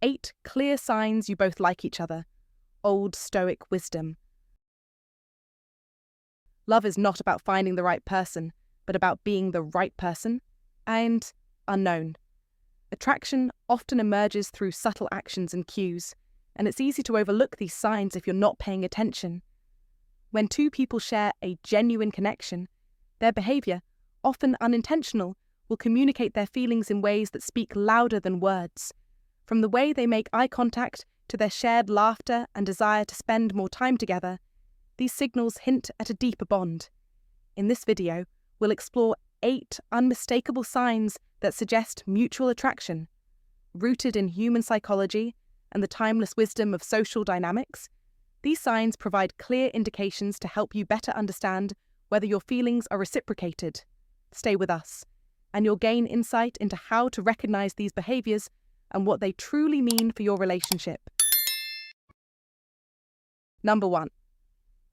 8 clear signs you both like each other. Old Stoic wisdom. Love is not about finding the right person, but about being the right person. And unknown. Attraction often emerges through subtle actions and cues, and it's easy to overlook these signs if you're not paying attention. When two people share a genuine connection, their behavior, often unintentional, will communicate their feelings in ways that speak louder than words. From the way they make eye contact to their shared laughter and desire to spend more time together, these signals hint at a deeper bond. In this video, we'll explore 8 unmistakable signs that suggest mutual attraction. Rooted in human psychology and the timeless wisdom of social dynamics, these signs provide clear indications to help you better understand whether your feelings are reciprocated. Stay with us, and you'll gain insight into how to recognize these behaviors and what they truly mean for your relationship. Number 1.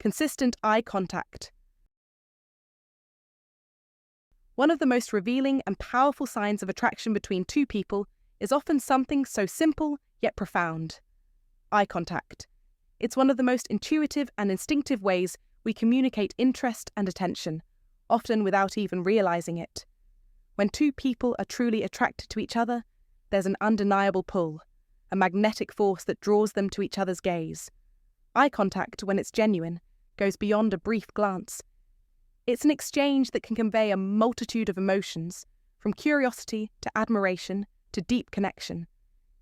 Consistent eye contact. One of the most revealing and powerful signs of attraction between two people is often something so simple yet profound. Eye contact. It's one of the most intuitive and instinctive ways we communicate interest and attention, often without even realizing it. When two people are truly attracted to each other, there's an undeniable pull, a magnetic force that draws them to each other's gaze. Eye contact, when it's genuine, goes beyond a brief glance. It's an exchange that can convey a multitude of emotions, from curiosity to admiration to deep connection.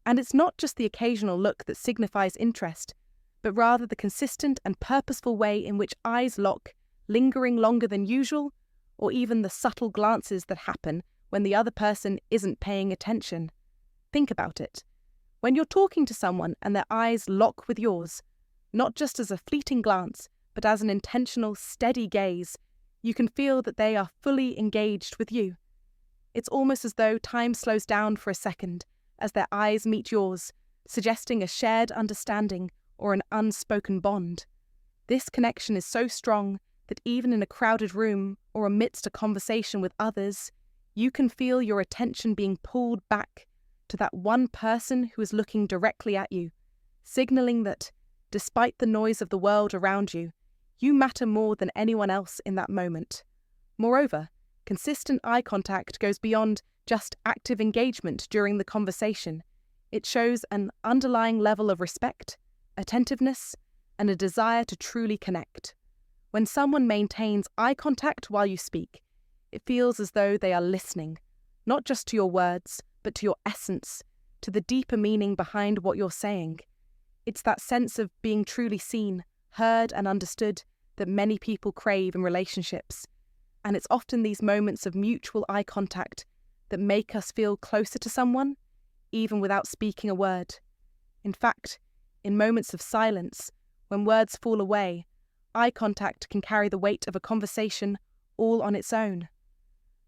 And it's not just the occasional look that signifies interest, but rather the consistent and purposeful way in which eyes lock, lingering longer than usual, or even the subtle glances that happen when the other person isn't paying attention. Think about it. When you're talking to someone and their eyes lock with yours, not just as a fleeting glance, but as an intentional, steady gaze, you can feel that they are fully engaged with you. It's almost as though time slows down for a second as their eyes meet yours, suggesting a shared understanding or an unspoken bond. This connection is so strong that even in a crowded room or amidst a conversation with others, you can feel your attention being pulled back to that one person who is looking directly at you, signaling that, despite the noise of the world around you, you matter more than anyone else in that moment. Moreover, consistent eye contact goes beyond just active engagement during the conversation. It shows an underlying level of respect, attentiveness, and a desire to truly connect. When someone maintains eye contact while you speak, it feels as though they are listening, not just to your words, but to your essence, to the deeper meaning behind what you're saying. It's that sense of being truly seen, heard, and understood that many people crave in relationships. And it's often these moments of mutual eye contact that make us feel closer to someone, even without speaking a word. In fact, in moments of silence, when words fall away, eye contact can carry the weight of a conversation all on its own.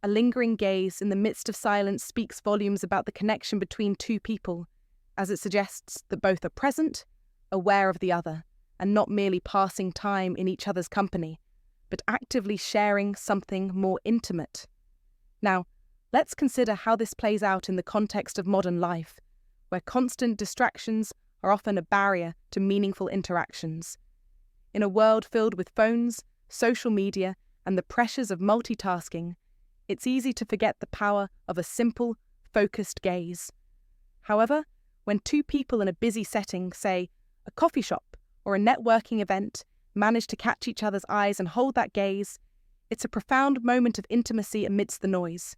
A lingering gaze in the midst of silence speaks volumes about the connection between two people, as it suggests that both are present, aware of the other, and not merely passing time in each other's company, but actively sharing something more intimate. Now, let's consider how this plays out in the context of modern life, where constant distractions are often a barrier to meaningful interactions. In a world filled with phones, social media, and the pressures of multitasking, it's easy to forget the power of a simple, focused gaze. However, when two people in a busy setting, say a coffee shop or a networking event, manage to catch each other's eyes and hold that gaze, it's a profound moment of intimacy amidst the noise.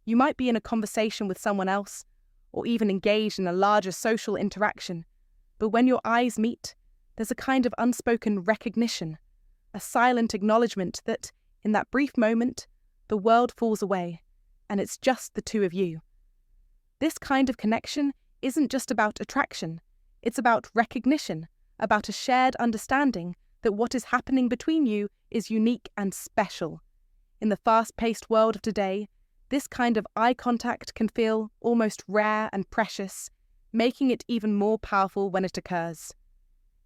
You might be in a conversation with someone else, or even engaged in a larger social interaction, but when your eyes meet, there's a kind of unspoken recognition, a silent acknowledgement that, in that brief moment, the world falls away, and it's just the two of you. This kind of connection isn't just about attraction, it's about recognition, about a shared understanding that what is happening between you is unique and special. In the fast-paced world of today, this kind of eye contact can feel almost rare and precious, making it even more powerful when it occurs.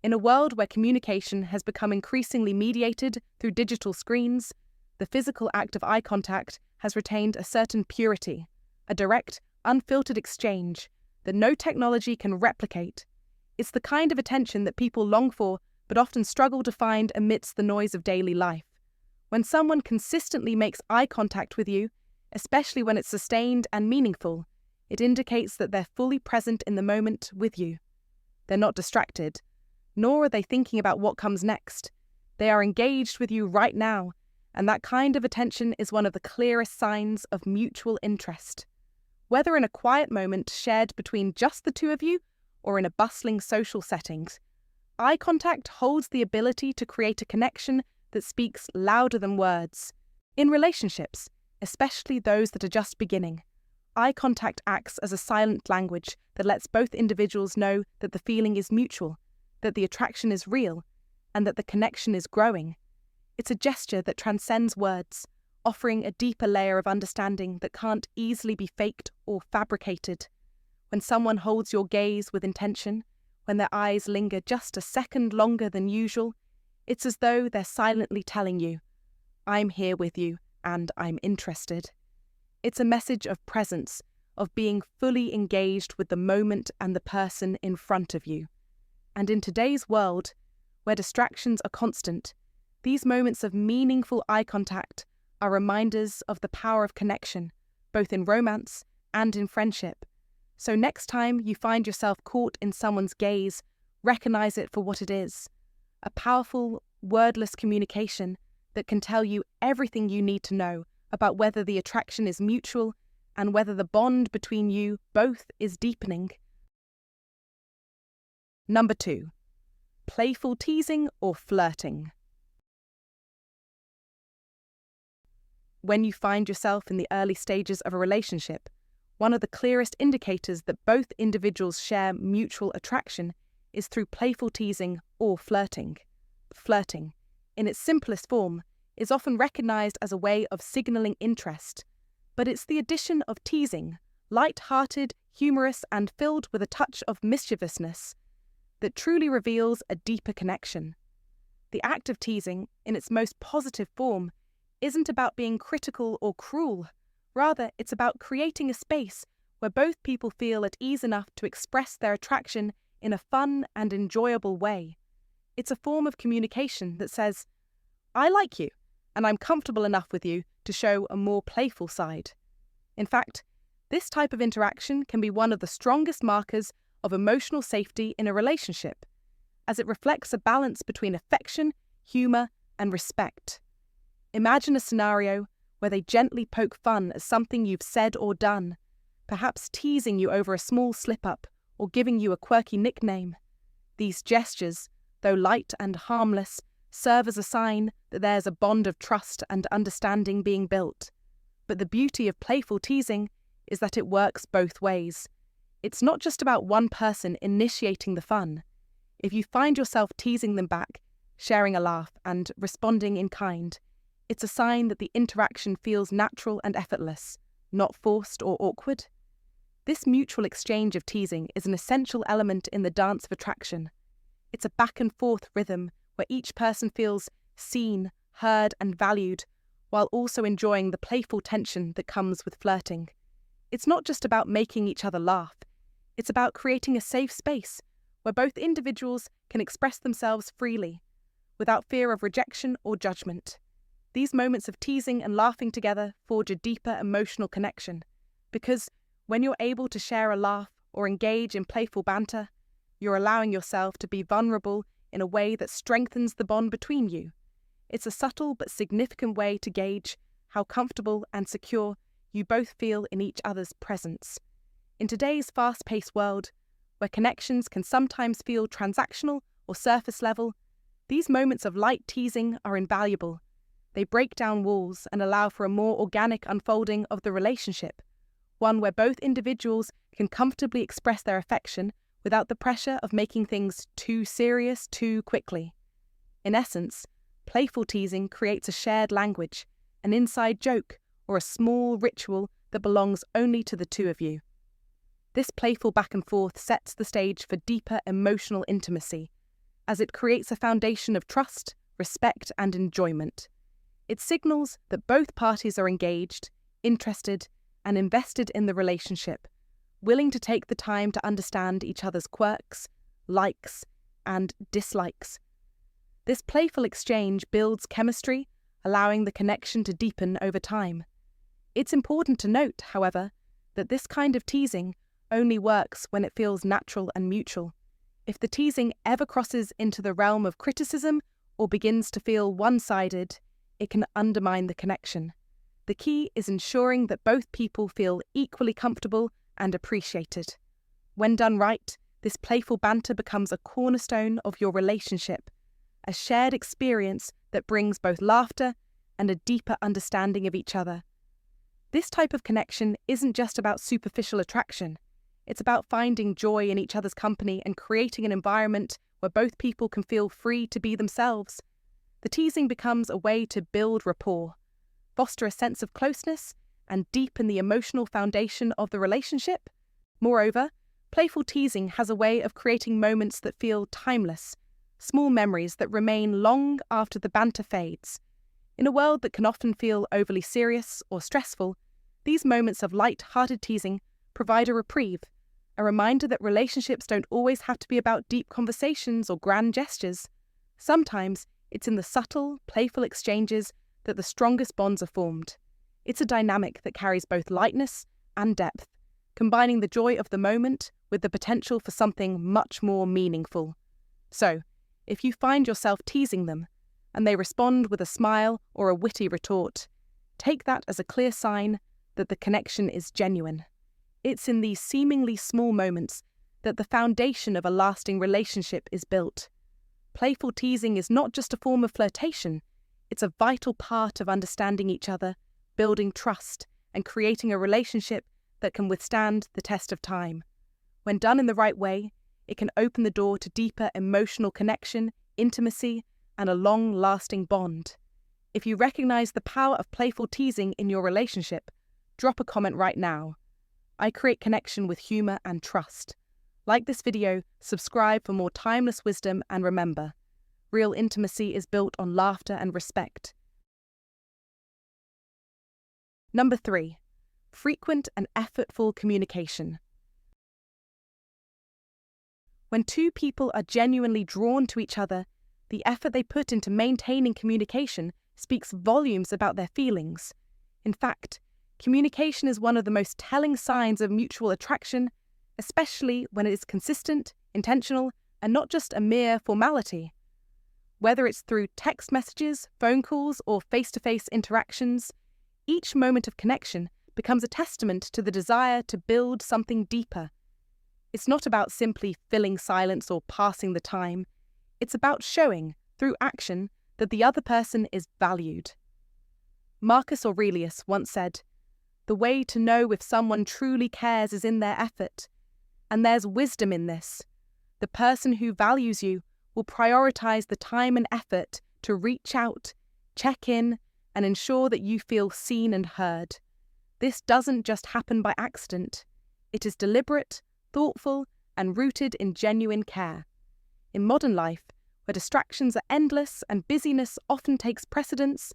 In a world where communication has become increasingly mediated through digital screens, the physical act of eye contact has retained a certain purity, a direct, unfiltered exchange that no technology can replicate. It's the kind of attention that people long for but often struggle to find amidst the noise of daily life. When someone consistently makes eye contact with you, especially when it's sustained and meaningful, it indicates that they're fully present in the moment with you. They're not distracted, nor are they thinking about what comes next. They are engaged with you right now, and that kind of attention is one of the clearest signs of mutual interest. Whether in a quiet moment shared between just the two of you or in a bustling social setting, eye contact holds the ability to create a connection that speaks louder than words. In relationships, especially those that are just beginning, eye contact acts as a silent language that lets both individuals know that the feeling is mutual, that the attraction is real, and that the connection is growing. It's a gesture that transcends words, offering a deeper layer of understanding that can't easily be faked or fabricated. When someone holds your gaze with intention, when their eyes linger just a second longer than usual, it's as though they're silently telling you, "I'm here with you and I'm interested." It's a message of presence, of being fully engaged with the moment and the person in front of you. And in today's world, where distractions are constant, these moments of meaningful eye contact are reminders of the power of connection, both in romance and in friendship. So next time you find yourself caught in someone's gaze, recognize it for what it is: a powerful, wordless communication that can tell you everything you need to know about whether the attraction is mutual and whether the bond between you both is deepening. Number 2. Playful teasing or flirting. When you find yourself in the early stages of a relationship, one of the clearest indicators that both individuals share mutual attraction is through playful teasing or flirting. Flirting, in its simplest form, is often recognized as a way of signaling interest, but it's the addition of teasing, light-hearted, humorous, and filled with a touch of mischievousness, that truly reveals a deeper connection. The act of teasing, in its most positive form, isn't about being critical or cruel. Rather, it's about creating a space where both people feel at ease enough to express their attraction in a fun and enjoyable way. It's a form of communication that says, "I like you, and I'm comfortable enough with you to show a more playful side." In fact, this type of interaction can be one of the strongest markers of emotional safety in a relationship, as it reflects a balance between affection, humour, and respect. Imagine a scenario where they gently poke fun at something you've said or done, perhaps teasing you over a small slip-up or giving you a quirky nickname. These gestures, though light and harmless, serve as a sign that there's a bond of trust and understanding being built. But the beauty of playful teasing is that it works both ways. It's not just about one person initiating the fun. If you find yourself teasing them back, sharing a laugh, and responding in kind, it's a sign that the interaction feels natural and effortless, not forced or awkward. This mutual exchange of teasing is an essential element in the dance of attraction. It's a back-and-forth rhythm where each person feels seen, heard, and valued, while also enjoying the playful tension that comes with flirting. It's not just about making each other laugh. It's about creating a safe space where both individuals can express themselves freely, without fear of rejection or judgment. These moments of teasing and laughing together forge a deeper emotional connection, because when you're able to share a laugh or engage in playful banter, you're allowing yourself to be vulnerable in a way that strengthens the bond between you. It's a subtle but significant way to gauge how comfortable and secure you both feel in each other's presence. In today's fast-paced world, where connections can sometimes feel transactional or surface level, these moments of light teasing are invaluable. They break down walls and allow for a more organic unfolding of the relationship, one where both individuals can comfortably express their affection without the pressure of making things too serious too quickly. In essence, playful teasing creates a shared language, an inside joke, or a small ritual that belongs only to the two of you. This playful back and forth sets the stage for deeper emotional intimacy, as it creates a foundation of trust, respect, and enjoyment. It signals that both parties are engaged, interested, and invested in the relationship, willing to take the time to understand each other's quirks, likes, and dislikes. This playful exchange builds chemistry, allowing the connection to deepen over time. It's important to note, however, that this kind of teasing only works when it feels natural and mutual. If the teasing ever crosses into the realm of criticism or begins to feel one-sided, it can undermine the connection. The key is ensuring that both people feel equally comfortable and appreciated. When done right, this playful banter becomes a cornerstone of your relationship, a shared experience that brings both laughter and a deeper understanding of each other. This type of connection isn't just about superficial attraction. It's about finding joy in each other's company and creating an environment where both people can feel free to be themselves. The teasing becomes a way to build rapport, foster a sense of closeness, and deepen the emotional foundation of the relationship. Moreover, playful teasing has a way of creating moments that feel timeless, small memories that remain long after the banter fades. In a world that can often feel overly serious or stressful, these moments of light-hearted teasing provide a reprieve, a reminder that relationships don't always have to be about deep conversations or grand gestures. Sometimes it's in the subtle, playful exchanges that the strongest bonds are formed. It's a dynamic that carries both lightness and depth, combining the joy of the moment with the potential for something much more meaningful. So, if you find yourself teasing them, and they respond with a smile or a witty retort, take that as a clear sign that the connection is genuine. It's in these seemingly small moments that the foundation of a lasting relationship is built. Playful teasing is not just a form of flirtation, it's a vital part of understanding each other, building trust, and creating a relationship that can withstand the test of time. When done in the right way, it can open the door to deeper emotional connection, intimacy, and a long-lasting bond. If you recognize the power of playful teasing in your relationship, drop a comment right now. I create connection with humor and trust. Like this video, subscribe for more timeless wisdom, and remember, real intimacy is built on laughter and respect. Number 3. Frequent and effortful communication. When two people are genuinely drawn to each other, the effort they put into maintaining communication speaks volumes about their feelings. In fact, communication is one of the most telling signs of mutual attraction, especially when it is consistent, intentional, and not just a mere formality. Whether it's through text messages, phone calls, or face-to-face interactions, each moment of connection becomes a testament to the desire to build something deeper. It's not about simply filling silence or passing the time. It's about showing, through action, that the other person is valued. Marcus Aurelius once said, "The way to know if someone truly cares is in their effort. And there's wisdom in this. The person who values you will prioritize the time and effort to reach out, check in, and ensure that you feel seen and heard. This doesn't just happen by accident. It is deliberate, thoughtful, and rooted in genuine care." In modern life, where distractions are endless and busyness often takes precedence,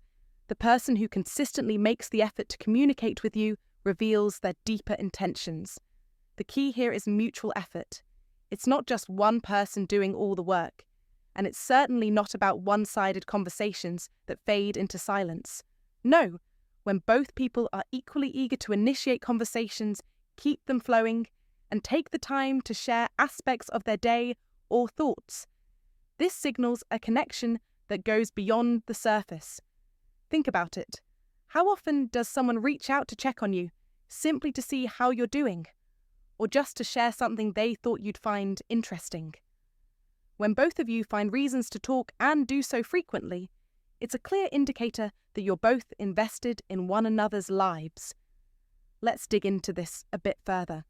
the person who consistently makes the effort to communicate with you reveals their deeper intentions. The key here is mutual effort. It's not just one person doing all the work, and it's certainly not about one-sided conversations that fade into silence. No, when both people are equally eager to initiate conversations, keep them flowing, and take the time to share aspects of their day or thoughts, this signals a connection that goes beyond the surface. Think about it. How often does someone reach out to check on you, simply to see how you're doing, or just to share something they thought you'd find interesting? When both of you find reasons to talk and do so frequently, it's a clear indicator that you're both invested in one another's lives. Let's dig into this a bit further.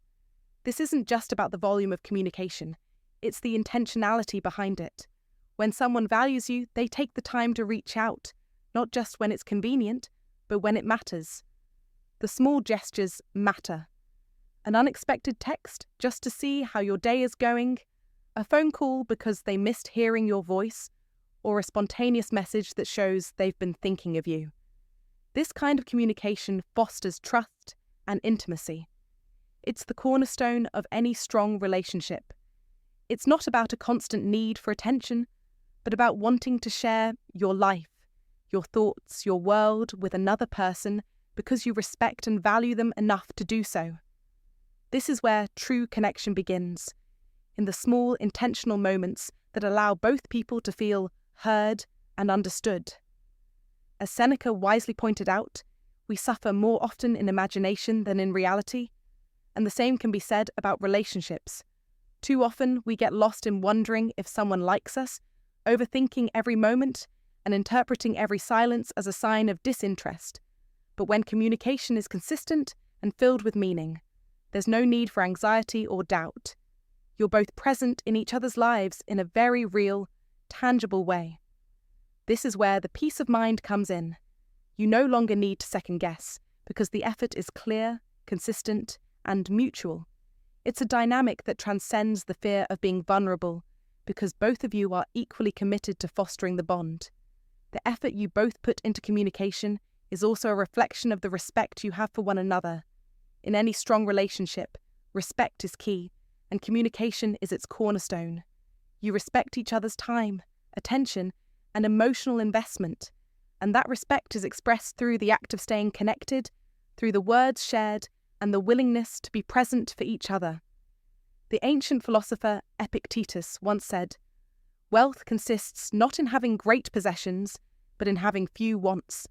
This isn't just about the volume of communication, it's the intentionality behind it. When someone values you, they take the time to reach out, not just when it's convenient, but when it matters. The small gestures matter. An unexpected text just to see how your day is going, a phone call because they missed hearing your voice, or a spontaneous message that shows they've been thinking of you. This kind of communication fosters trust and intimacy. It's the cornerstone of any strong relationship. It's not about a constant need for attention, but about wanting to share your life, your thoughts, your world with another person because you respect and value them enough to do so. This is where true connection begins, in the small intentional moments that allow both people to feel heard and understood. As Seneca wisely pointed out, we suffer more often in imagination than in reality, and the same can be said about relationships. Too often we get lost in wondering if someone likes us, overthinking every moment, and interpreting every silence as a sign of disinterest. But when communication is consistent and filled with meaning, there's no need for anxiety or doubt. You're both present in each other's lives in a very real, tangible way. This is where the peace of mind comes in. You no longer need to second guess, because the effort is clear, consistent, and mutual. It's a dynamic that transcends the fear of being vulnerable, because both of you are equally committed to fostering the bond. The effort you both put into communication is also a reflection of the respect you have for one another. In any strong relationship, respect is key, and communication is its cornerstone. You respect each other's time, attention, and emotional investment, and that respect is expressed through the act of staying connected, through the words shared, and the willingness to be present for each other. The ancient philosopher Epictetus once said, "Wealth consists not in having great possessions, but in having few wants."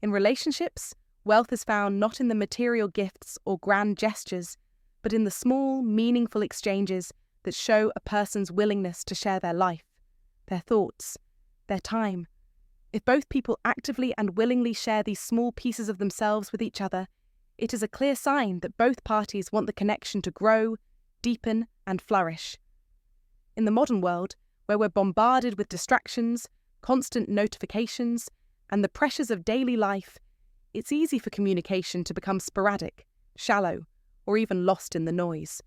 In relationships, wealth is found not in the material gifts or grand gestures, but in the small, meaningful exchanges that show a person's willingness to share their life, their thoughts, their time. If both people actively and willingly share these small pieces of themselves with each other, it is a clear sign that both parties want the connection to grow, deepen, and flourish. In the modern world, where we're bombarded with distractions, constant notifications, and the pressures of daily life, it's easy for communication to become sporadic, shallow, or even lost in the noise.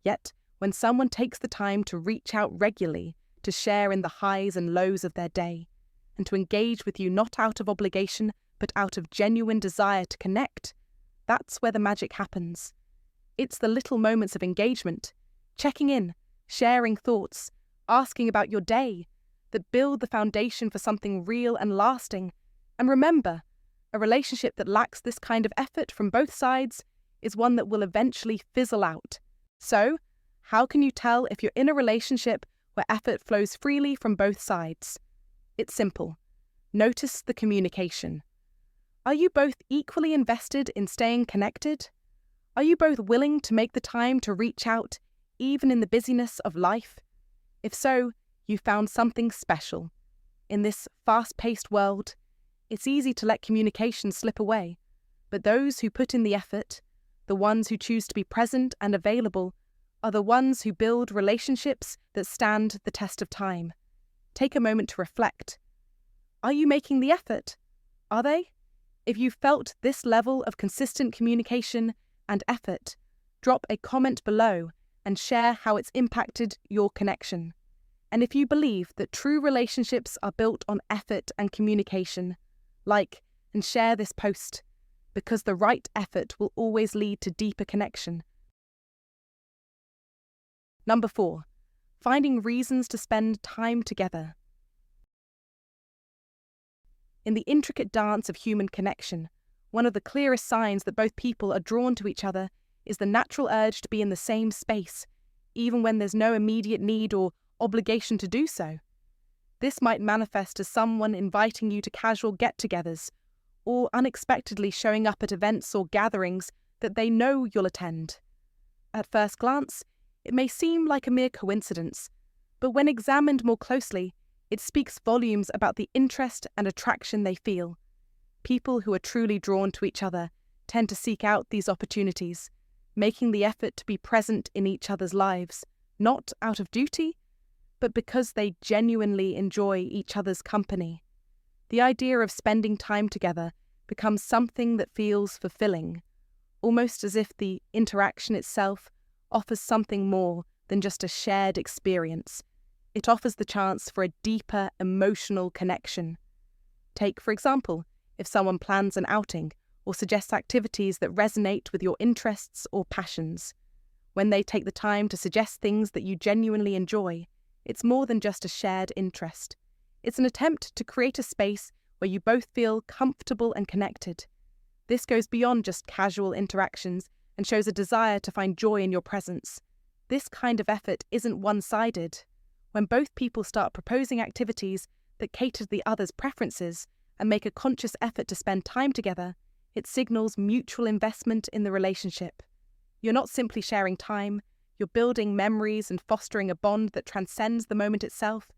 Yet, when someone takes the time to reach out regularly, to share in the highs and lows of their day, and to engage with you not out of obligation, but out of genuine desire to connect, that's where the magic happens. It's the little moments of engagement, checking in, sharing thoughts, asking about your day, that build the foundation for something real and lasting. And remember, a relationship that lacks this kind of effort from both sides is one that will eventually fizzle out. So, how can you tell if you're in a relationship where effort flows freely from both sides? It's simple. Notice the communication. Are you both equally invested in staying connected? Are you both willing to make the time to reach out, even in the busyness of life? If so, you found something special. In this fast-paced world, it's easy to let communication slip away, but those who put in the effort, the ones who choose to be present and available, are the ones who build relationships that stand the test of time. Take a moment to reflect. Are you making the effort? Are they? If you felt this level of consistent communication and effort, drop a comment below and share how it's impacted your connection. And if you believe that true relationships are built on effort and communication, like and share this post, because the right effort will always lead to deeper connection. Number 4, finding reasons to spend time together. In the intricate dance of human connection, one of the clearest signs that both people are drawn to each other is the natural urge to be in the same space, even when there's no immediate need or obligation to do so. This might manifest as someone inviting you to casual get-togethers, or unexpectedly showing up at events or gatherings that they know you'll attend. At first glance, it may seem like a mere coincidence, but when examined more closely, it speaks volumes about the interest and attraction they feel. People who are truly drawn to each other tend to seek out these opportunities, making the effort to be present in each other's lives, not out of duty, but because they genuinely enjoy each other's company. The idea of spending time together becomes something that feels fulfilling, almost as if the interaction itself offers something more than just a shared experience. It offers the chance for a deeper emotional connection. Take, for example, if someone plans an outing or suggests activities that resonate with your interests or passions. When they take the time to suggest things that you genuinely enjoy, it's more than just a shared interest. It's an attempt to create a space where you both feel comfortable and connected. This goes beyond just casual interactions and shows a desire to find joy in your presence. This kind of effort isn't one-sided. When both people start proposing activities that cater to the other's preferences and make a conscious effort to spend time together, it signals mutual investment in the relationship. You're not simply sharing time, you're building memories and fostering a bond that transcends the moment itself.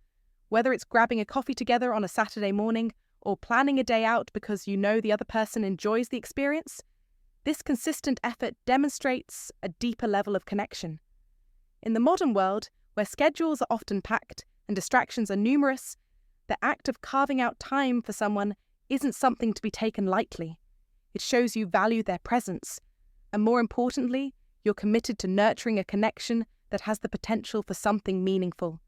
Whether it's grabbing a coffee together on a Saturday morning or planning a day out because you know the other person enjoys the experience, this consistent effort demonstrates a deeper level of connection. In the modern world, where schedules are often packed and distractions are numerous, the act of carving out time for someone isn't something to be taken lightly. It shows you value their presence, and more importantly, you're committed to nurturing a connection that has the potential for something meaningful.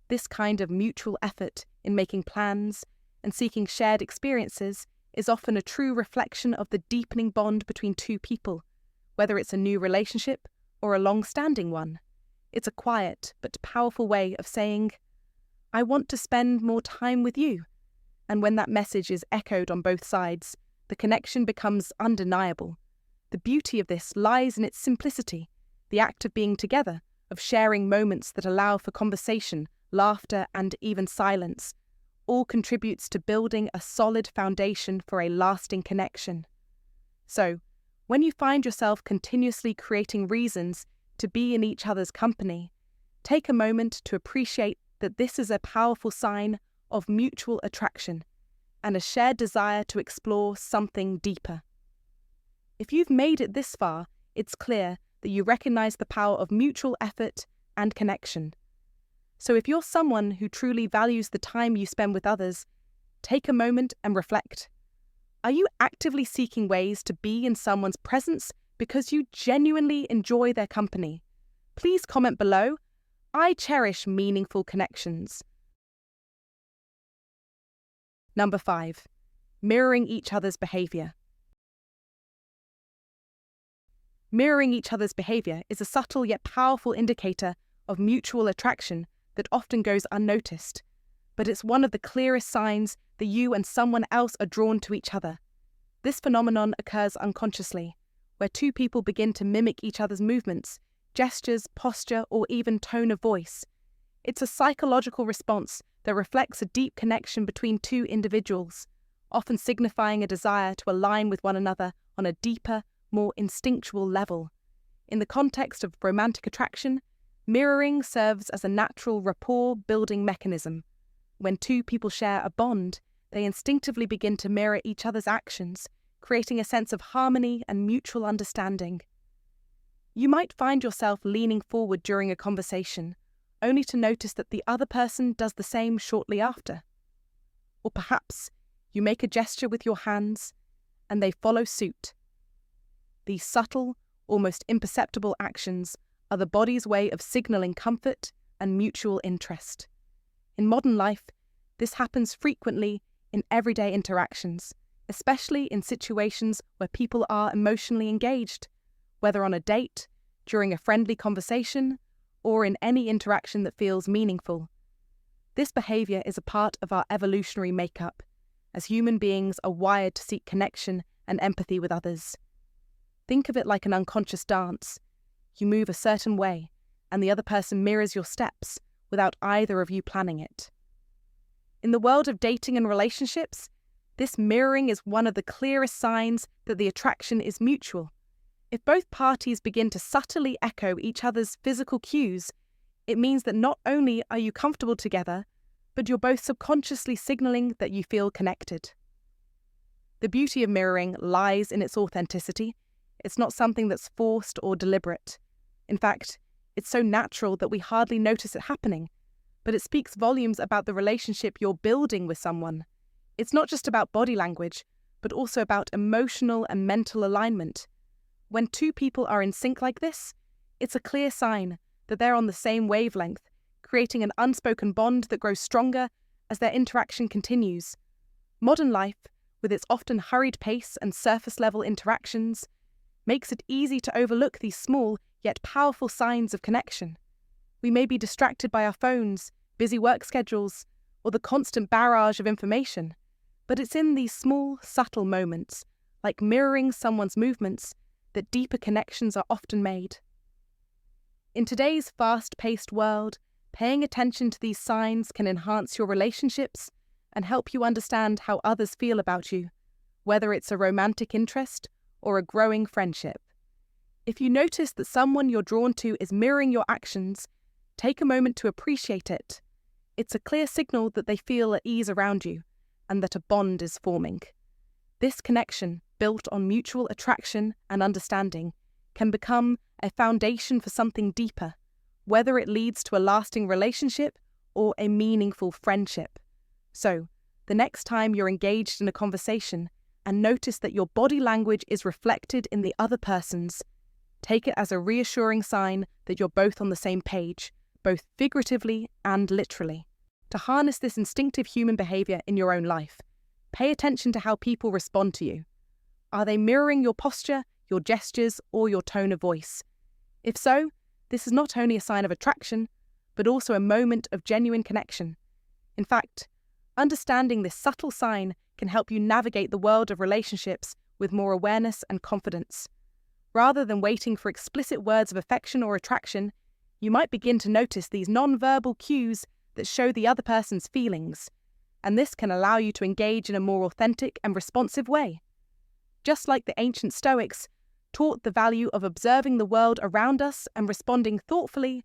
This kind of mutual effort in making plans and seeking shared experiences is often a true reflection of the deepening bond between two people, whether it's a new relationship or a long-standing one. It's a quiet but powerful way of saying, "I want to spend more time with you." And when that message is echoed on both sides, the connection becomes undeniable. The beauty of this lies in its simplicity, the act of being together, of sharing moments that allow for conversation, laughter, and even silence, all contributes to building a solid foundation for a lasting connection. So, when you find yourself continuously creating reasons to be in each other's company, take a moment to appreciate that this is a powerful sign of mutual attraction and a shared desire to explore something deeper. If you've made it this far, it's clear that you recognize the power of mutual effort and connection. So if you're someone who truly values the time you spend with others, take a moment and reflect. Are you actively seeking ways to be in someone's presence because you genuinely enjoy their company? Please comment below. I cherish meaningful connections. Number 5. Mirroring each other's behavior. Mirroring each other's behavior is a subtle yet powerful indicator of mutual attraction that often goes unnoticed, but it's one of the clearest signs that you and someone else are drawn to each other. This phenomenon occurs unconsciously, where two people begin to mimic each other's movements, gestures, posture, or even tone of voice. It's a psychological response that reflects a deep connection between two individuals, often signifying a desire to align with one another on a deeper, more instinctual level. In the context of romantic attraction, mirroring serves as a natural rapport-building mechanism. When two people share a bond, they instinctively begin to mirror each other's actions, creating a sense of harmony and mutual understanding. You might find yourself leaning forward during a conversation, only to notice that the other person does the same shortly after. Or perhaps you make a gesture with your hands, and they follow suit. These subtle, almost imperceptible actions are the body's way of signaling comfort and mutual interest. In modern life, this happens frequently in everyday interactions, especially in situations where people are emotionally engaged, whether on a date, during a friendly conversation, or in any interaction that feels meaningful. This behavior is a part of our evolutionary makeup, as human beings are wired to seek connection and empathy with others. Think of it like an unconscious dance. You move a certain way, and the other person mirrors your steps without either of you planning it. In the world of dating and relationships, this mirroring is one of the clearest signs that the attraction is mutual. If both parties begin to subtly echo each other's physical cues, it means that not only are you comfortable together, but you're both subconsciously signaling that you feel connected. The beauty of mirroring lies in its authenticity. It's not something that's forced or deliberate. In fact, it's so natural that we hardly notice it happening, but it speaks volumes about the relationship you're building with someone. It's not just about body language, but also about emotional and mental alignment. When two people are in sync like this, it's a clear sign that they're on the same wavelength, creating an unspoken bond that grows stronger as their interaction continues. Modern life, with its often hurried pace and surface-level interactions, makes it easy to overlook these small yet powerful signs of connection. We may be distracted by our phones, busy work schedules, or the constant barrage of information, but it's in these small, subtle moments, like mirroring someone's movements, that deeper connections are often made. In today's fast-paced world, paying attention to these signs can enhance your relationships and help you understand how others feel about you, whether it's a romantic interest or a growing friendship. If you notice that someone you're drawn to is mirroring your actions, take a moment to appreciate it. It's a clear signal that they feel at ease around you and that a bond is forming. This connection, built on mutual attraction and understanding, can become a foundation for something deeper, whether it leads to a lasting relationship or a meaningful friendship. So, the next time you're engaged in a conversation and notice that your body language is reflected in the other person's, take it as a reassuring sign that you're both on the same page, both figuratively and literally. To harness this instinctive human behavior in your own life, pay attention to how people respond to you. Are they mirroring your posture, your gestures, or your tone of voice? If so, this is not only a sign of attraction, but also a moment of genuine connection. In fact, understanding this subtle sign can help you navigate the world of relationships with more awareness and confidence. Rather than waiting for explicit words of affection or attraction, you might begin to notice these non-verbal cues that show the other person's feelings, and this can allow you to engage in a more authentic and responsive way. Just like the ancient Stoics taught the value of observing the world around us and responding thoughtfully,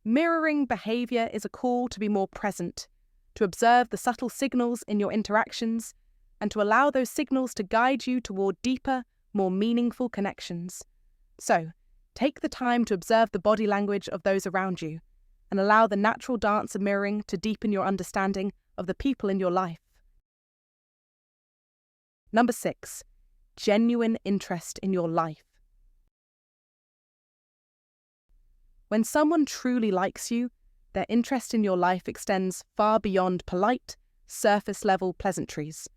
mirroring behavior is a call to be more present, to observe the subtle signals in your interactions, and to allow those signals to guide you toward deeper, more meaningful connections. So, take the time to observe the body language of those around you, and allow the natural dance of mirroring to deepen your understanding of the people in your life. Number 6. Genuine interest in your life. When someone truly likes you, their interest in your life extends far beyond polite, surface-level pleasantries.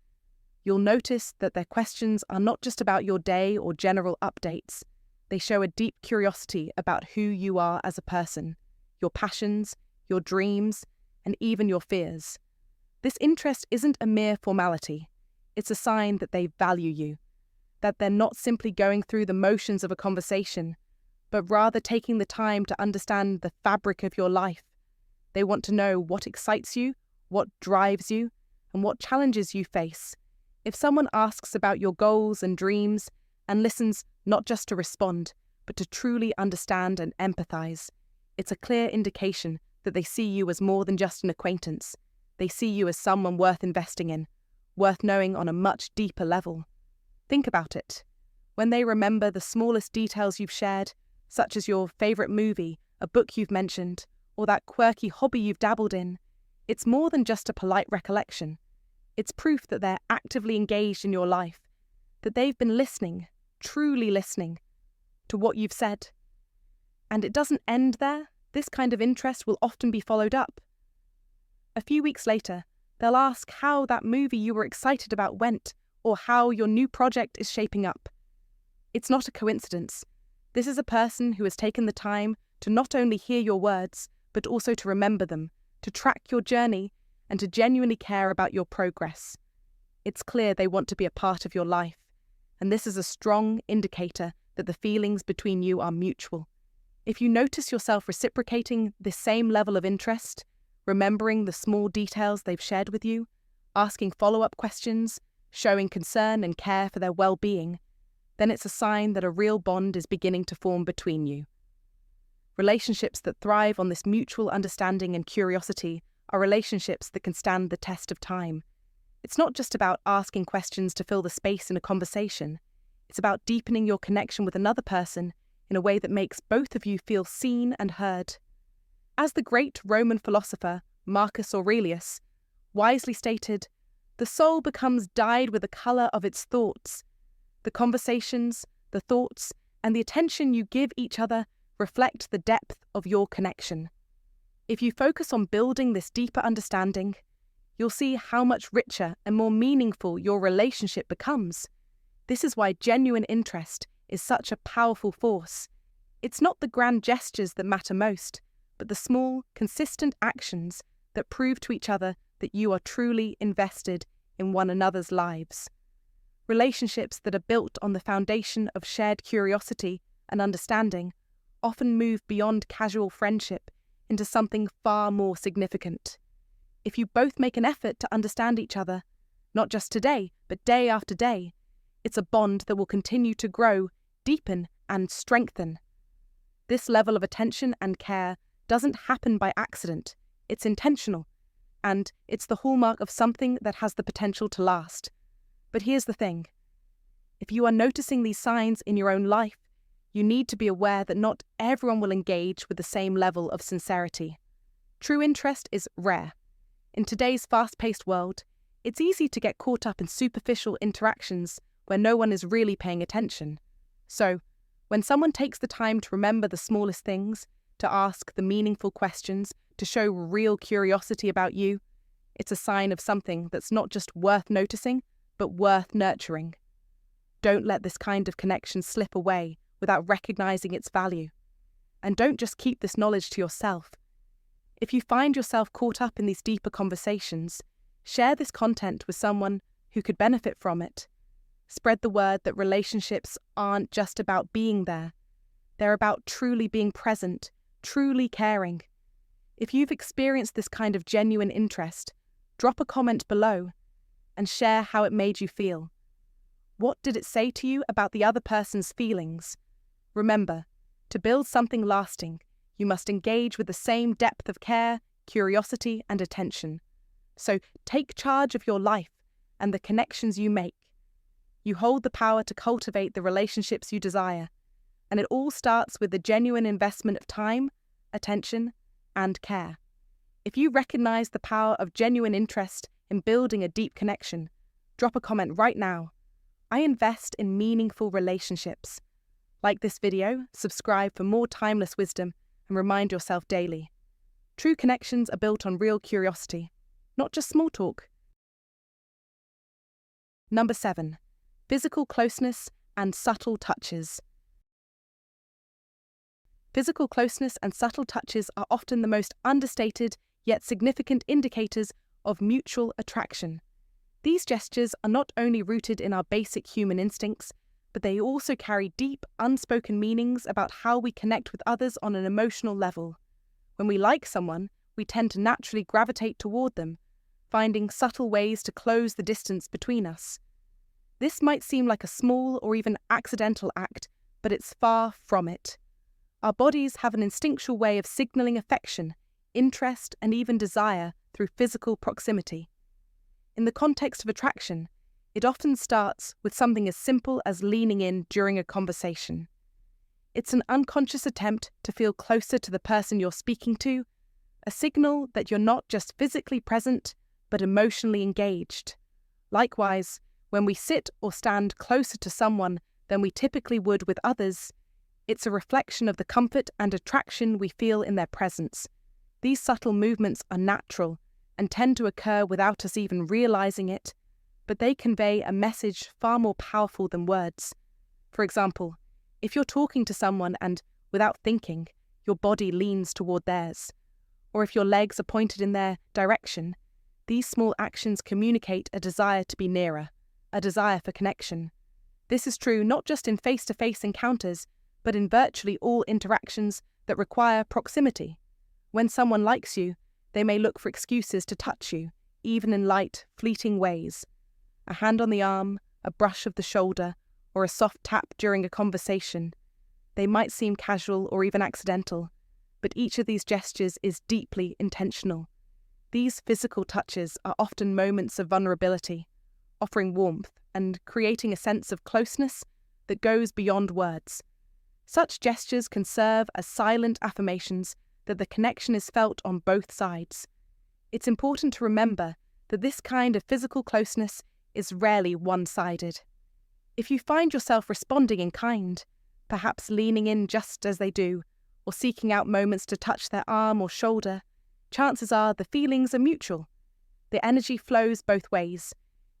You'll notice that their questions are not just about your day or general updates. They show a deep curiosity about who you are as a person, your passions, your dreams, and even your fears. This interest isn't a mere formality. It's a sign that they value you, that they're not simply going through the motions of a conversation, but rather taking the time to understand the fabric of your life. They want to know what excites you, what drives you, and what challenges you face. If someone asks about your goals and dreams and listens not just to respond, but to truly understand and empathize, it's a clear indication that they see you as more than just an acquaintance. They see you as someone worth investing in, worth knowing on a much deeper level. Think about it. When they remember the smallest details you've shared, such as your favorite movie, a book you've mentioned, or that quirky hobby you've dabbled in, it's more than just a polite recollection. It's proof that they're actively engaged in your life, that they've been listening, truly listening, to what you've said. And it doesn't end there. This kind of interest will often be followed up. A few weeks later, they'll ask how that movie you were excited about went, or how your new project is shaping up. It's not a coincidence. This is a person who has taken the time to not only hear your words, but also to remember them, to track your journey, and to genuinely care about your progress. It's clear they want to be a part of your life, and this is a strong indicator that the feelings between you are mutual. If you notice yourself reciprocating this same level of interest, remembering the small details they've shared with you, asking follow-up questions, showing concern and care for their well-being, then it's a sign that a real bond is beginning to form between you. Relationships that thrive on this mutual understanding and curiosity are relationships that can stand the test of time. It's not just about asking questions to fill the space in a conversation. It's about deepening your connection with another person in a way that makes both of you feel seen and heard. As the great Roman philosopher Marcus Aurelius wisely stated, "The soul becomes dyed with the colour of its thoughts." The conversations, the thoughts, and the attention you give each other reflect the depth of your connection. If you focus on building this deeper understanding, you'll see how much richer and more meaningful your relationship becomes. This is why genuine interest is such a powerful force. It's not the grand gestures that matter most, but the small, consistent actions that prove to each other that you are truly invested in one another's lives. Relationships that are built on the foundation of shared curiosity and understanding often move beyond casual friendship into something far more significant. If you both make an effort to understand each other, not just today, but day after day, it's a bond that will continue to grow, deepen, and strengthen. This level of attention and care doesn't happen by accident. It's intentional, and it's the hallmark of something that has the potential to last. But here's the thing. If you are noticing these signs in your own life, you need to be aware that not everyone will engage with the same level of sincerity. True interest is rare. In today's fast-paced world, it's easy to get caught up in superficial interactions where no one is really paying attention. So, when someone takes the time to remember the smallest things, to ask the meaningful questions, to show real curiosity about you, it's a sign of something that's not just worth noticing, but worth nurturing. Don't let this kind of connection slip away without recognizing its value. And don't just keep this knowledge to yourself. If you find yourself caught up in these deeper conversations, share this content with someone who could benefit from it. Spread the word that relationships aren't just about being there. They're about truly being present, truly caring. If you've experienced this kind of genuine interest, drop a comment below and share how it made you feel. What did it say to you about the other person's feelings? Remember, to build something lasting, you must engage with the same depth of care, curiosity, and attention. So take charge of your life and the connections you make. You hold the power to cultivate the relationships you desire, and it all starts with the genuine investment of time, attention, and care. If you recognize the power of genuine interest in building a deep connection, drop a comment right now. I invest in meaningful relationships. Like this video, subscribe for more timeless wisdom, and remind yourself daily. True connections are built on real curiosity, not just small talk. Number 7. Physical closeness and subtle touches. Physical closeness and subtle touches are often the most understated yet significant indicators of mutual attraction. These gestures are not only rooted in our basic human instincts, but they also carry deep, unspoken meanings about how we connect with others on an emotional level. When we like someone, we tend to naturally gravitate toward them, finding subtle ways to close the distance between us. This might seem like a small or even accidental act, but it's far from it. Our bodies have an instinctual way of signaling affection, interest, and even desire through physical proximity. In the context of attraction, it often starts with something as simple as leaning in during a conversation. It's an unconscious attempt to feel closer to the person you're speaking to, a signal that you're not just physically present, but emotionally engaged. Likewise, when we sit or stand closer to someone than we typically would with others, it's a reflection of the comfort and attraction we feel in their presence. These subtle movements are natural and tend to occur without us even realizing it, but they convey a message far more powerful than words. For example, if you're talking to someone and, without thinking, your body leans toward theirs, or if your legs are pointed in their direction, these small actions communicate a desire to be nearer, a desire for connection. This is true not just in face-to-face encounters, but in virtually all interactions that require proximity. When someone likes you, they may look for excuses to touch you, even in light, fleeting ways. A hand on the arm, a brush of the shoulder, or a soft tap during a conversation. They might seem casual or even accidental, but each of these gestures is deeply intentional. These physical touches are often moments of vulnerability, offering warmth and creating a sense of closeness that goes beyond words. Such gestures can serve as silent affirmations that the connection is felt on both sides. It's important to remember that this kind of physical closeness is rarely one-sided. If you find yourself responding in kind, perhaps leaning in just as they do, or seeking out moments to touch their arm or shoulder, chances are the feelings are mutual. the energy flows both ways,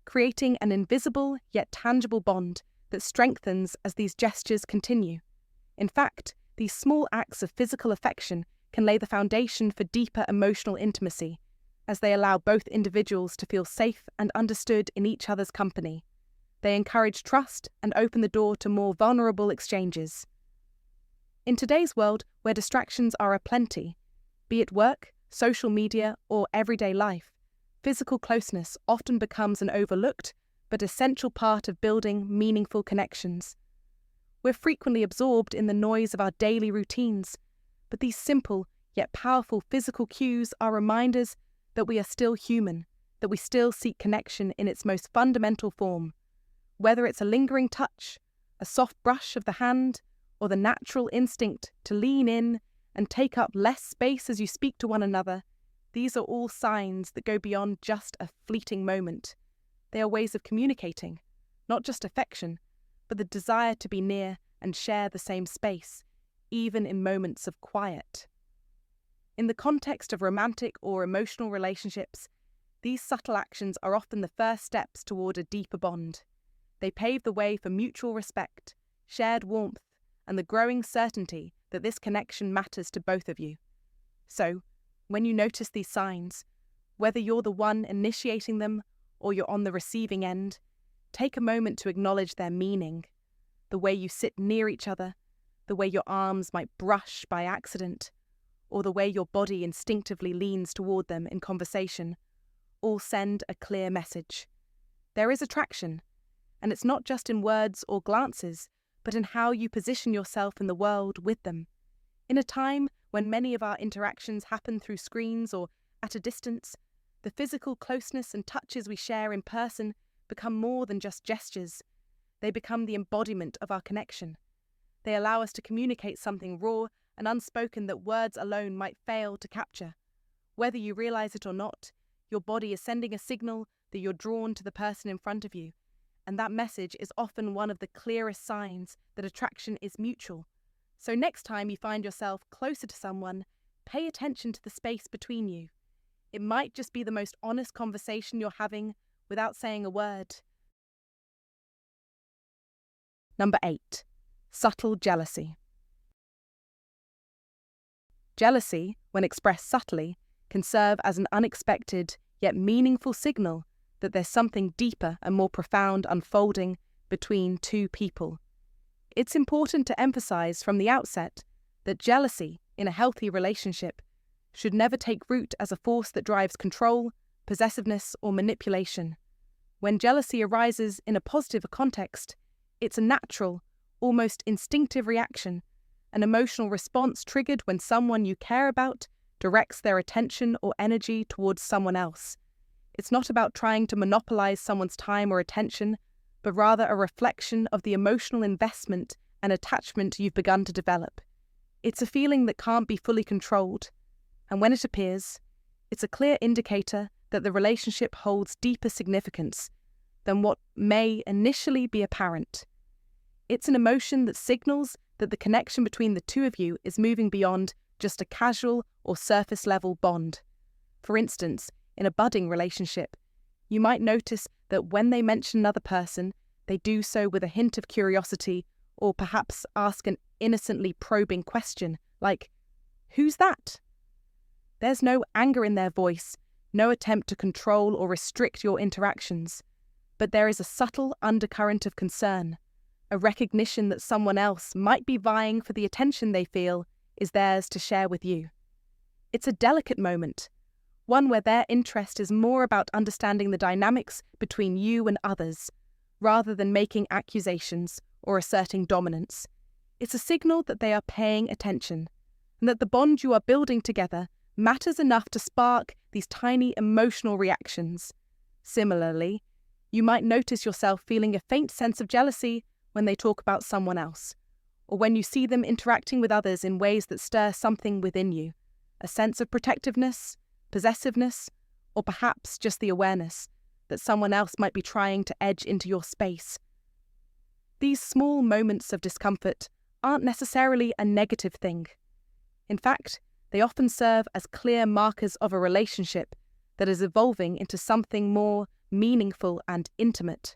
creating an invisible yet tangible bond that strengthens as these gestures continue. In fact, these small acts of physical affection can lay the foundation for deeper emotional intimacy, as they allow both individuals to feel safe and understood in each other's company. They encourage trust and open the door to more vulnerable exchanges. In today's world, where distractions are aplenty, be it work, social media, or everyday life, physical closeness often becomes an overlooked but essential part of building meaningful connections. We're frequently absorbed in the noise of our daily routines, but these simple yet powerful physical cues are reminders that we are still human, that we still seek connection in its most fundamental form. Whether it's a lingering touch, a soft brush of the hand, or the natural instinct to lean in and take up less space as you speak to one another, these are all signs that go beyond just a fleeting moment. They are ways of communicating, not just affection, but the desire to be near and share the same space, even in moments of quiet. In the context of romantic or emotional relationships, these subtle actions are often the first steps toward a deeper bond. They pave the way for mutual respect, shared warmth, and the growing certainty that this connection matters to both of you. So, when you notice these signs, whether you're the one initiating them or you're on the receiving end, take a moment to acknowledge their meaning. The way you sit near each other, the way your arms might brush by accident, or the way your body instinctively leans toward them in conversation, all send a clear message. There is attraction, and it's not just in words or glances, but in how you position yourself in the world with them. In a time when many of our interactions happen through screens or at a distance, the physical closeness and touches we share in person become more than just gestures. They become the embodiment of our connection. They allow us to communicate something raw and unspoken that words alone might fail to capture. Whether you realize it or not, your body is sending a signal that you're drawn to the person in front of you, and that message is often one of the clearest signs that attraction is mutual. So next time you find yourself closer to someone, pay attention to the space between you. It might just be the most honest conversation you're having without saying a word. Number 8. Subtle jealousy. Jealousy, when expressed subtly, can serve as an unexpected yet meaningful signal that there's something deeper and more profound unfolding between two people. It's important to emphasize from the outset that jealousy in a healthy relationship should never take root as a force that drives control, possessiveness, or manipulation. When jealousy arises in a positive context, it's a natural, almost instinctive reaction, an emotional response triggered when someone you care about directs their attention or energy towards someone else. It's not about trying to monopolize someone's time or attention, but rather a reflection of the emotional investment and attachment you've begun to develop. It's a feeling that can't be fully controlled, and when it appears, it's a clear indicator that the relationship holds deeper significance than what may initially be apparent. It's an emotion that signals that the connection between the two of you is moving beyond just a casual or surface-level bond. For instance, in a budding relationship, you might notice that when they mention another person, they do so with a hint of curiosity or perhaps ask an innocently probing question like, "Who's that?" There's no anger in their voice, no attempt to control or restrict your interactions, but there is a subtle undercurrent of concern, a recognition that someone else might be vying for the attention they feel is theirs to share with you. It's a delicate moment, one where their interest is more about understanding the dynamics between you and others, rather than making accusations or asserting dominance. It's a signal that they are paying attention, and that the bond you are building together matters enough to spark these tiny emotional reactions. Similarly, you might notice yourself feeling a faint sense of jealousy when they talk about someone else, or when you see them interacting with others in ways that stir something within you, a sense of protectiveness, possessiveness, or perhaps just the awareness that someone else might be trying to edge into your space. These small moments of discomfort aren't necessarily a negative thing. In fact, they often serve as clear markers of a relationship that is evolving into something more meaningful and intimate.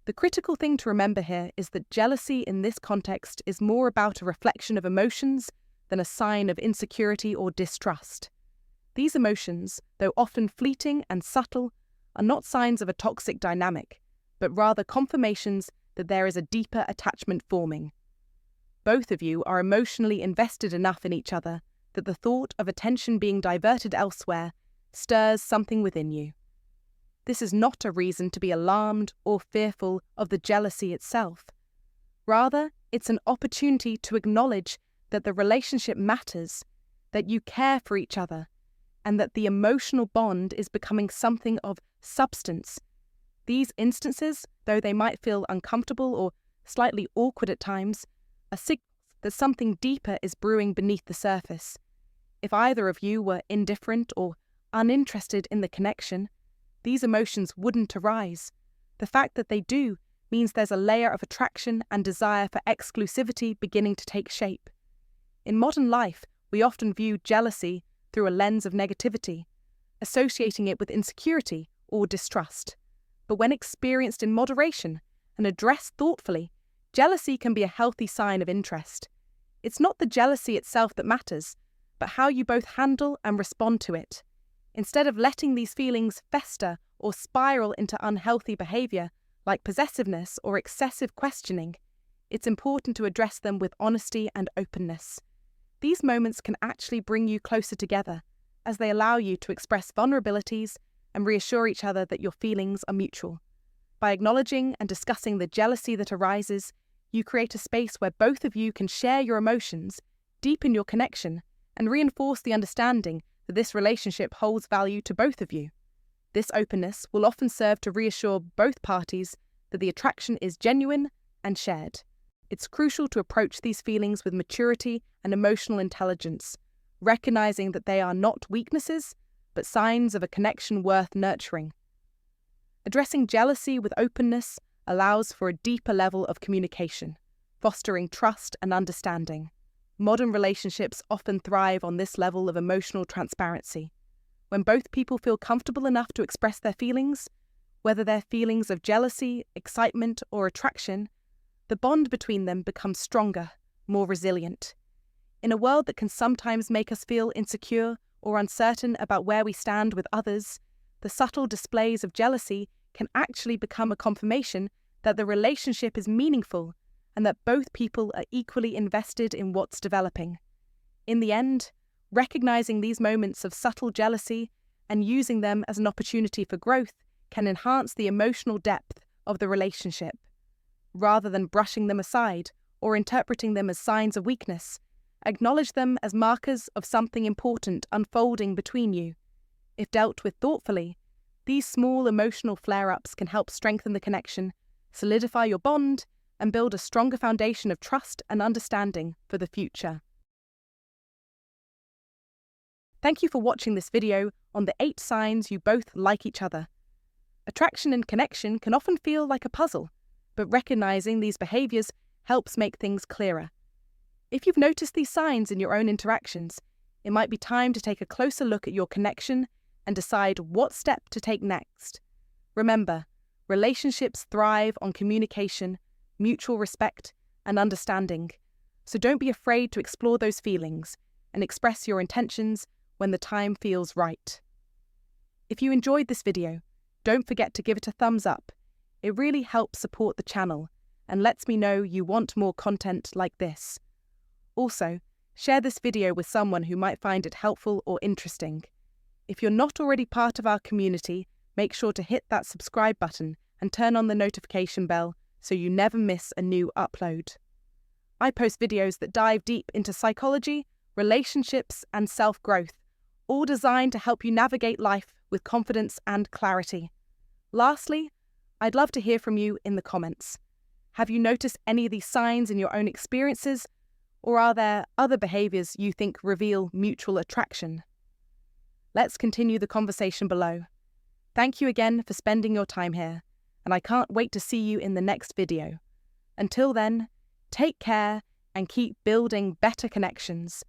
The critical thing to remember here is that jealousy in this context is more about a reflection of emotions than a sign of insecurity or distrust. These emotions, though often fleeting and subtle, are not signs of a toxic dynamic, but rather confirmations that there is a deeper attachment forming. Both of you are emotionally invested enough in each other that the thought of attention being diverted elsewhere stirs something within you. This is not a reason to be alarmed or fearful of the jealousy itself. Rather, it's an opportunity to acknowledge that the relationship matters, that you care for each other, and that the emotional bond is becoming something of substance. These instances, though they might feel uncomfortable or slightly awkward at times, are signals that something deeper is brewing beneath the surface. If either of you were indifferent or uninterested in the connection, these emotions wouldn't arise. The fact that they do means there's a layer of attraction and desire for exclusivity beginning to take shape. In modern life, we often view jealousy through a lens of negativity, associating it with insecurity or distrust. But when experienced in moderation and addressed thoughtfully, jealousy can be a healthy sign of interest. It's not the jealousy itself that matters, but how you both handle and respond to it. Instead of letting these feelings fester or spiral into unhealthy behavior, like possessiveness or excessive questioning, it's important to address them with honesty and openness. These moments can actually bring you closer together, as they allow you to express vulnerabilities and reassure each other that your feelings are mutual. By acknowledging and discussing the jealousy that arises, you create a space where both of you can share your emotions, deepen your connection, and reinforce the understanding that this relationship holds value to both of you. This openness will often serve to reassure both parties that the attraction is genuine and shared. It's crucial to approach these feelings with maturity and emotional intelligence, recognizing that they are not weaknesses, but signs of a connection worth nurturing. Addressing jealousy with openness allows for a deeper level of communication, fostering trust and understanding. Modern relationships often thrive on this level of emotional transparency. When both people feel comfortable enough to express their feelings, whether they're feelings of jealousy, excitement, or attraction, the bond between them becomes stronger, more resilient. In a world that can sometimes make us feel insecure or uncertain about where we stand with others, the subtle displays of jealousy can actually become a confirmation that the relationship is meaningful and that both people are equally invested in what's developing. In the end, recognizing these moments of subtle jealousy and using them as an opportunity for growth can enhance the emotional depth of the relationship. Rather than brushing them aside or interpreting them as signs of weakness, acknowledge them as markers of something important unfolding between you. If dealt with thoughtfully, these small emotional flare-ups can help strengthen the connection, solidify your bond, and build a stronger foundation of trust and understanding for the future. Thank you for watching this video on the 8 signs you both like each other. Attraction and connection can often feel like a puzzle, but recognizing these behaviors helps make things clearer. If you've noticed these signs in your own interactions, it might be time to take a closer look at your connection and decide what step to take next. Remember, relationships thrive on communication, mutual respect, and understanding, so don't be afraid to explore those feelings and express your intentions when the time feels right. If you enjoyed this video, don't forget to give it a thumbs up. It really helps support the channel and lets me know you want more content like this. Also, share this video with someone who might find it helpful or interesting. If you're not already part of our community, make sure to hit that subscribe button and turn on the notification bell so you never miss a new upload. I post videos that dive deep into psychology, relationships, and self-growth, all designed to help you navigate life with confidence and clarity. Lastly, I'd love to hear from you in the comments. Have you noticed any of these signs in your own experiences, or are there other behaviors you think reveal mutual attraction? Let's continue the conversation below. Thank you again for spending your time here, and I can't wait to see you in the next video. Until then, take care and keep building better connections.